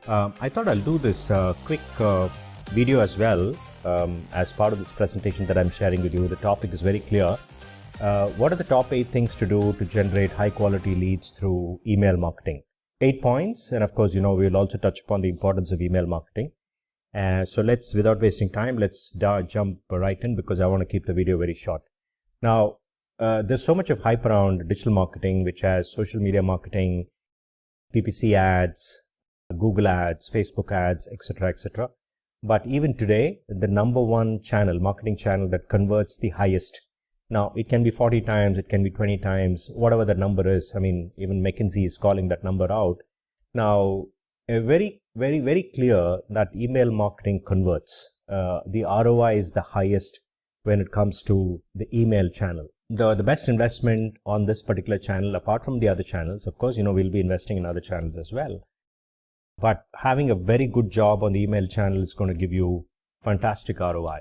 I thought I'll do this quick video as well as part of this presentation that I'm sharing with you. The topic is very clear. What are the top 8 things to do to generate high quality leads through email marketing? 8 points, and of course, we'll also touch upon the importance of email marketing. So let's, without wasting time, let's jump right in because I want to keep the video very short. Now, there's so much of hype around digital marketing, which has social media marketing, PPC ads, Google ads, Facebook ads, etc., etc. But even today, the number one channel, marketing channel that converts the highest. Now, it can be 40 times, it can be 20 times, whatever the number is. I mean, even McKinsey is calling that number out. Now, very clear that email marketing converts. The ROI is the highest when it comes to the email channel. The best investment on this particular channel, apart from the other channels, of course, we'll be investing in other channels as well. But having a very good job on the email channel is going to give you fantastic ROI.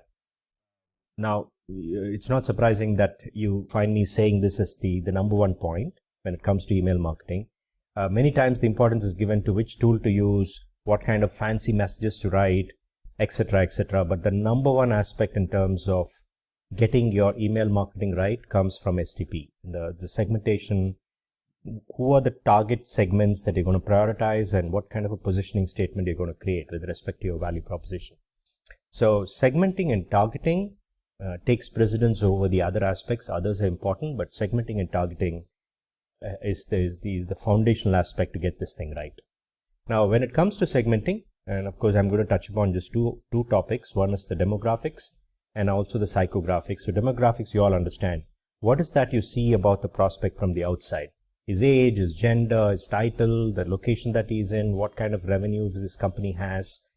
Now, it's not surprising that you find me saying this as the number one point when it comes to email marketing. Many times the importance is given to which tool to use, what kind of fancy messages to write, etc., etc. But the number one aspect in terms of getting your email marketing right comes from STP. The segmentation, who are the target segments that you're going to prioritize and what kind of a positioning statement you're going to create with respect to your value proposition. So segmenting and targeting takes precedence over the other aspects. Others are important, but segmenting and targeting is the foundational aspect to get this thing right. Now, when it comes to segmenting, and of course, I'm going to touch upon just two topics. One is the demographics and also the psychographics. So demographics, you all understand. What is that you see about the prospect from the outside? His age, his gender, his title, the location that he's in, what kind of revenues this company has,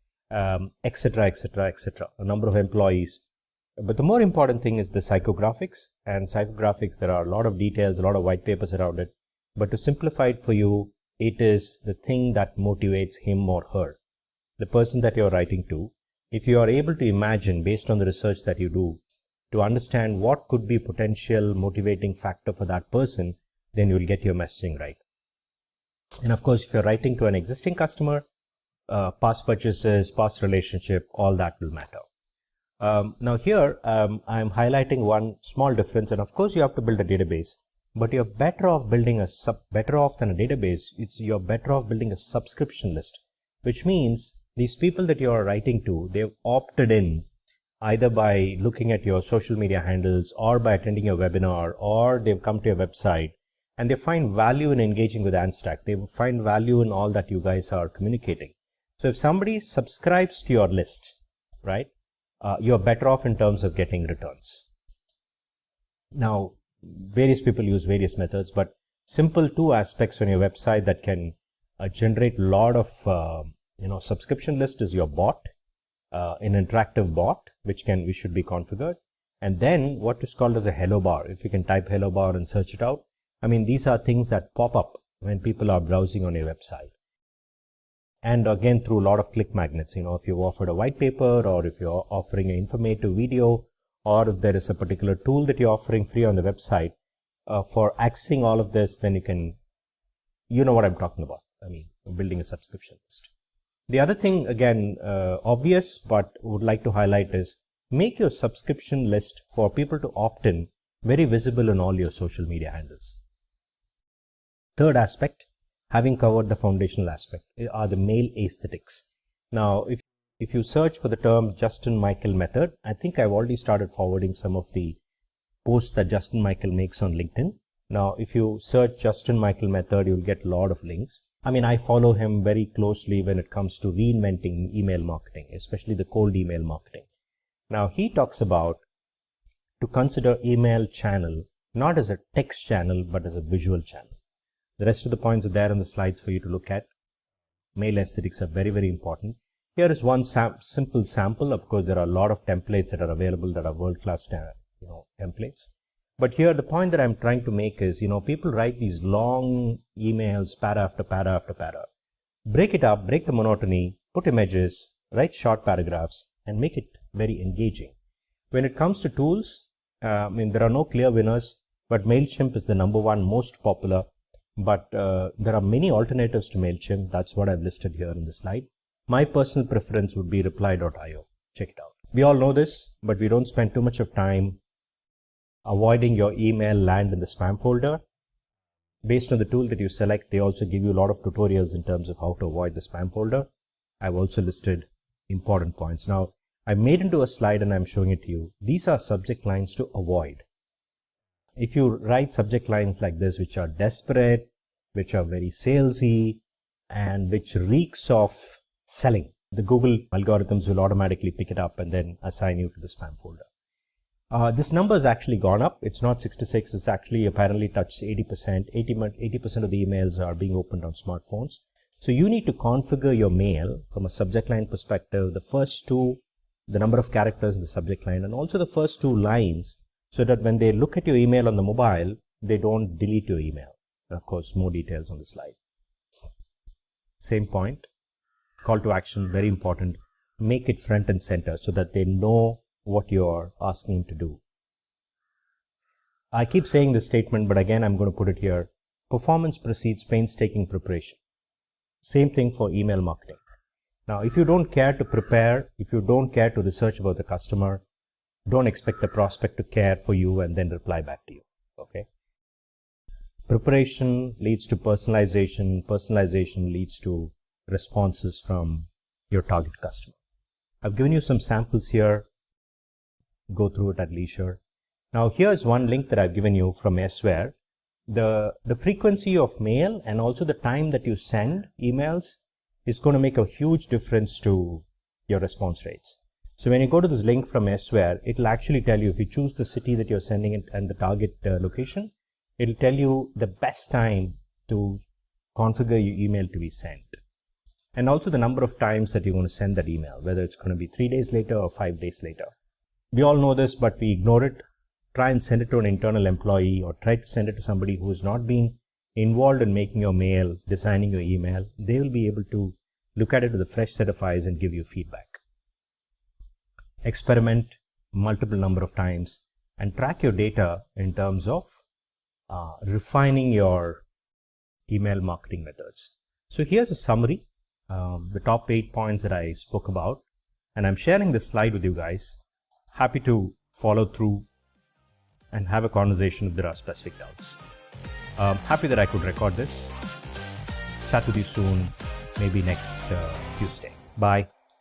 etc., etc., etc. A number of employees. But the more important thing is the psychographics. And psychographics, there are a lot of details, a lot of white papers around it. But to simplify it for you, it is the thing that motivates him or her, the person that you're writing to. If you are able to imagine, based on the research that you do, to understand what could be potential motivating factor for that person, then you will get your messaging right. And of course, if you're writing to an existing customer, past purchases, past relationship, all that will matter. Now here, I'm highlighting one small difference, and of course you have to build a database, but you're better off building better off than a database. You're better off building a subscription list, which means these people that you're writing to, they've opted in either by looking at your social media handles or by attending your webinar, or they've come to your website and they find value in engaging with Anstack. They find value in all that you guys are communicating. So if somebody subscribes to your list, right, you're better off in terms of getting returns. Now, various people use various methods, but simple 2 aspects on your website that can generate a lot of subscription list is your bot, an interactive bot, which should be configured, and then what is called as a hello bar. If you can type hello bar and search it out, I mean, these are things that pop up when people are browsing on your website. And again, through a lot of click magnets, if you've offered a white paper, or if you're offering an informative video, or if there is a particular tool that you're offering free on the website, for accessing all of this, then you know what I'm talking about. I mean, building a subscription list. The other thing, again, obvious, but would like to highlight is make your subscription list for people to opt in very visible in all your social media handles. Third aspect, having covered the foundational aspect, are the mail aesthetics. Now, if you search for the term Justin Michael method, I think I've already started forwarding some of the posts that Justin Michael makes on LinkedIn. Now, if you search Justin Michael method, you'll get a lot of links. I mean, I follow him very closely when it comes to reinventing email marketing, especially the cold email marketing. Now, he talks about to consider email channel not as a text channel, but as a visual channel. The rest of the points are there on the slides for you to look at. Mail aesthetics are very, very important. Here is one simple sample. Of course, there are a lot of templates that are available that are world-class templates. But here, the point that I'm trying to make is, people write these long emails, para after para after para. Break it up, break the monotony, put images, write short paragraphs, and make it very engaging. When it comes to tools, there are no clear winners, but MailChimp is the number one most popular. But there are many alternatives to MailChimp. That's what I've listed here in the slide. My personal preference would be reply.io. Check it out. We all know this, but we don't spend too much of time avoiding your email land in the spam folder. Based on the tool that you select, they also give you a lot of tutorials in terms of how to avoid the spam folder. I've also listed important points. Now, I made into a slide and I'm showing it to you. These are subject lines to avoid. If you write subject lines like this, which are desperate, which are very salesy, and which reeks of selling, the Google algorithms will automatically pick it up and then assign you to the spam folder. This number has actually gone up. It's not 66. It's actually apparently touched 80%. 80% of the emails are being opened on smartphones. So you need to configure your mail from a subject line perspective, the first two, the number of characters in the subject line, and also the first two lines, so that when they look at your email on the mobile, they don't delete your email. And of course, more details on the slide. Same point. Call to action, very important. Make it front and center so that they know what you're asking them to do. I keep saying this statement, but again, I'm going to put it here. Performance precedes painstaking preparation. Same thing for email marketing. Now, if you don't care to prepare, if you don't care to research about the customer, don't expect the prospect to care for you and then reply back to you. Okay? Preparation leads to personalization. Personalization leads to responses from your target customer. I've given you some samples here. Go through it at leisure. Now, here's one link that I've given you from Elsewhere. The frequency of mail and also the time that you send emails is going to make a huge difference to your response rates. So when you go to this link from Elsewhere, it'll actually tell you, if you choose the city that you're sending it and the target location, it'll tell you the best time to configure your email to be sent. And also the number of times that you're going to send that email, whether it's going to be 3 days later or 5 days later. We all know this, but we ignore it. Try and send it to an internal employee, or try to send it to somebody who has not been involved in making your mail, designing your email. They will be able to look at it with a fresh set of eyes and give you feedback. Experiment multiple number of times and track your data in terms of refining your email marketing methods. So here's a summary, the top 8 points that I spoke about, and I'm sharing this slide with you guys. Happy to follow through and have a conversation if there are specific doubts. Happy that I could record this. Chat with you soon, maybe next Tuesday. Bye.